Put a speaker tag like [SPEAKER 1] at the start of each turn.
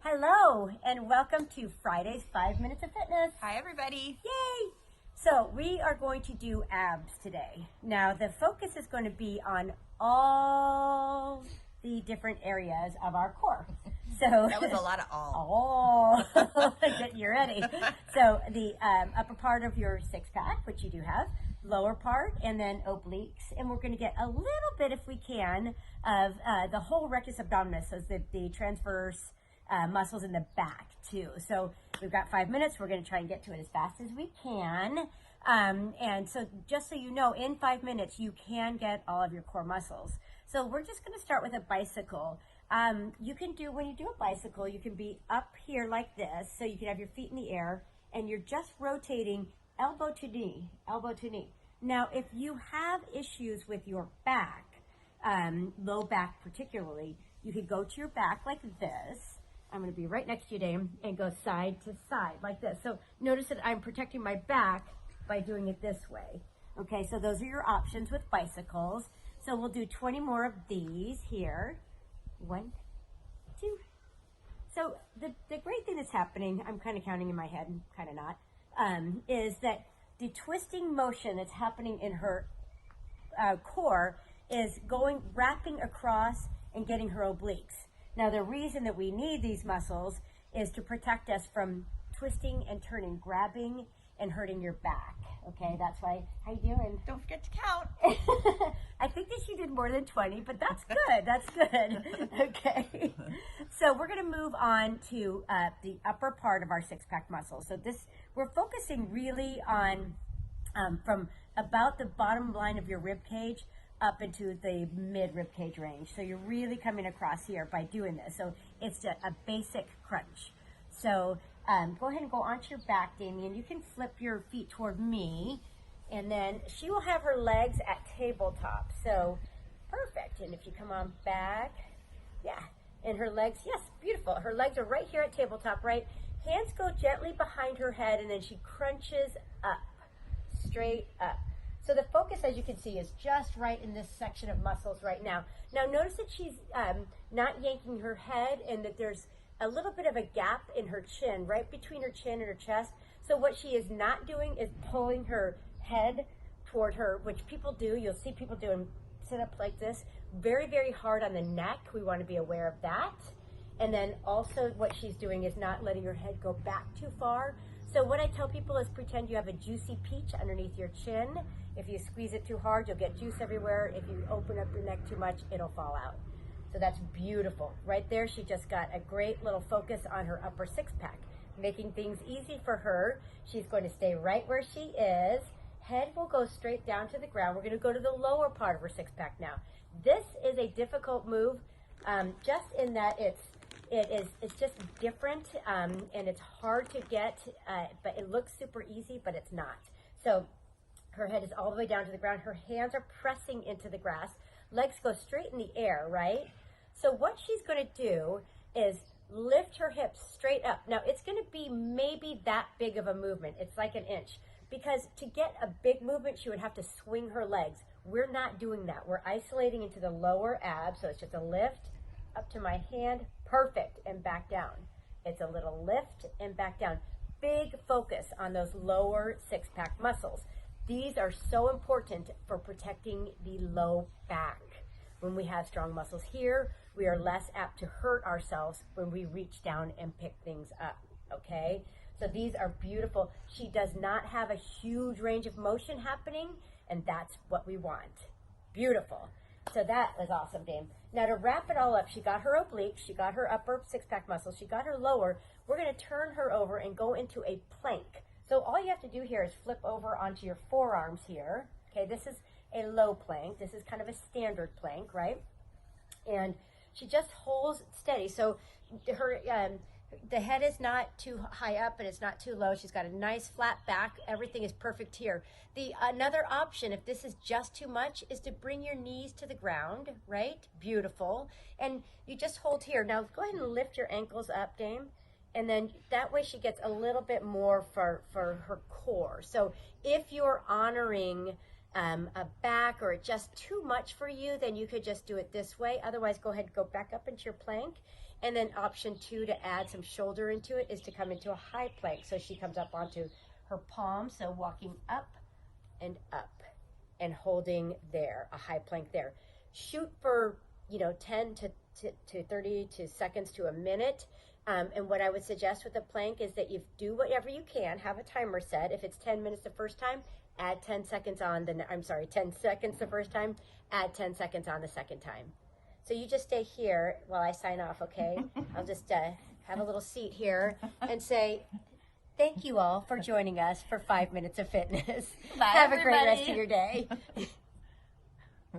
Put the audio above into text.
[SPEAKER 1] Hello, and welcome to Friday's 5 Minutes of Fitness.
[SPEAKER 2] Hi, everybody.
[SPEAKER 1] Yay! So, we are going to do abs today. Now, the focus is going to be on all the different areas of our core. So
[SPEAKER 2] That was a lot of all.
[SPEAKER 1] Get you ready. So, the upper part of your six pack, which you do have, lower part, and then obliques. And we're going to get a little bit, if we can, of the whole rectus abdominis, so the transverse muscles in the back too. So we've got 5 minutes. We're going to try and get to it as fast as we can. And so just so you know, in 5 minutes, you can get all of your core muscles. So we're just going to start with a bicycle. You can do, when you do a bicycle, you can be up here like this. So you can have your feet in the air and you're just rotating elbow to knee, elbow to knee. Now, if you have issues with your back, low back particularly, you could go to your back like this. I'm going to be right next to you, Dame, and go side to side like this. So notice that I'm protecting my back by doing it this way. Okay, so those are your options with bicycles. So we'll do 20 more of these here. 1, 2. So the great thing that's happening, I'm kind of counting in my head, kind of not, is that the twisting motion that's happening in her core is wrapping across and getting her obliques. Now, the reason that we need these muscles is to protect us from twisting and turning, grabbing and hurting your back. Okay, that's why. How you doing?
[SPEAKER 2] Don't forget to count.
[SPEAKER 1] I think that she did more than 20, but that's good. That's good. Okay. So we're going to move on to the upper part of our six-pack muscles. So we're focusing really on from about the bottom line of your rib cage up into the mid rib cage range. So you're really coming across here by doing this. So it's a basic crunch. So go ahead and go onto your back, Damien. You can flip your feet toward me, and then she will have her legs at tabletop. So perfect. And if you come on back, yeah. And her legs, yes, beautiful. Her legs are right here at tabletop, right? Hands go gently behind her head, and then she crunches up, straight up. So the focus, as you can see, is just right in this section of muscles right now. Now notice that she's not yanking her head and that there's a little bit of a gap in her chin, right between her chin and her chest. So what she is not doing is pulling her head toward her, which people do. You'll see people doing sit up like this, very, very hard on the neck. We want to be aware of that. And then also what she's doing is not letting her head go back too far. So what I tell people is pretend you have a juicy peach underneath your chin. If you squeeze it too hard, you'll get juice everywhere. If you open up your neck too much, it'll fall out. So that's beautiful. Right there, she just got a great little focus on her upper six-pack, making things easy for her. She's going to stay right where she is. Head will go straight down to the ground. We're going to go to the lower part of her six-pack now. This is a difficult move, just in that it's just different, and it's hard to get, but it looks super easy, but it's not. So her head is all the way down to the ground. Her hands are pressing into the grass. Legs go straight in the air, right? So what she's going to do is lift her hips straight up. Now, it's going to be maybe that big of a movement. It's like an inch. Because to get a big movement, she would have to swing her legs. We're not doing that. We're isolating into the lower abs. So it's just a lift up to my hand. Perfect. And back down. It's a little lift and back down. Big focus on those lower six-pack muscles. These are so important for protecting the low back. When we have strong muscles here, we are less apt to hurt ourselves when we reach down and pick things up, okay? So these are beautiful. She does not have a huge range of motion happening, and that's what we want. Beautiful. So that was awesome, Dame. Now to wrap it all up, she got her obliques, she got her upper six-pack muscles, she got her lower. We're going to turn her over and go into a plank. So all you have to do here is flip over onto your forearms here. Okay, this is a low plank. This is kind of a standard plank, right? And she just holds steady. So her the head is not too high up and it's not too low. She's got a nice flat back. Everything is perfect here. Another option, if this is just too much, is to bring your knees to the ground, right? Beautiful. And you just hold here. Now go ahead and lift your ankles up, Dame. And then that way she gets a little bit more for her core. So if you're honoring back or just too much for you, then you could just do it this way. Otherwise, go ahead and go back up into your plank. And then option 2 to add some shoulder into it is to come into a high plank. So she comes up onto her palm, so walking up and holding there, a high plank there. Shoot for, 10 to 30 to seconds to a minute. And what I would suggest with the plank is that you do whatever you can, have a timer set. If it's 10 minutes the first time, add 10 seconds on 10 seconds the first time, add 10 seconds on the second time. So you just stay here while I sign off, okay? I'll just have a little seat here and say, thank you all for joining us for 5 Minutes of Fitness.
[SPEAKER 2] Bye,
[SPEAKER 1] Have a great rest
[SPEAKER 2] everybody.
[SPEAKER 1] of your day.